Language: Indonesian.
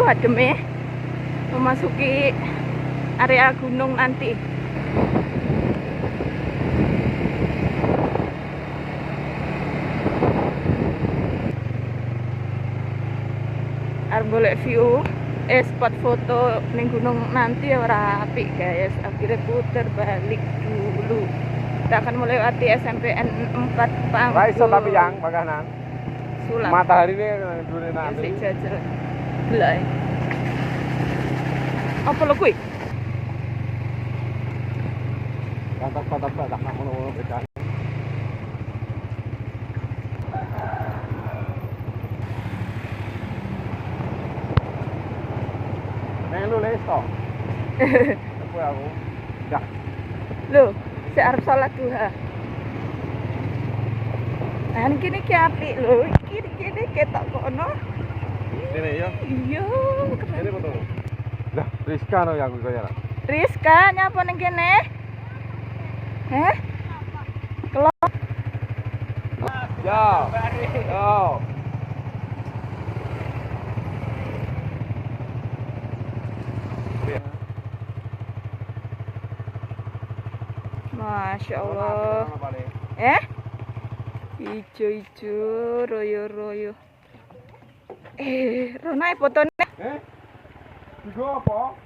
ademe memasuki area gunung nanti. Arep golek view spot foto ning gunung nanti ora apik guys. Akhirnya puter balik dulu. Kita akan melewati SMPN 4 Panggul. Raiso tapi yang makanan. Sulam. Matahari ini dure nanti. Sik jajal. Belai. Apa lo kuwi? Kotak-kotak tak ngono-ngono bekan. Lu leso. Aku ya. Loh, si arep salat duha. Nah, kini ki apik lho. Kini ketok kono. Ini ya. Iya, Ini betul. Lah, Rizka no yang kaya lah. Rizka nyapa ning kene? Heh? Kelop. Yo. Yo. Masya Allah. Ijo-ijo, royo-royo. Ronai fotone. Iku apa?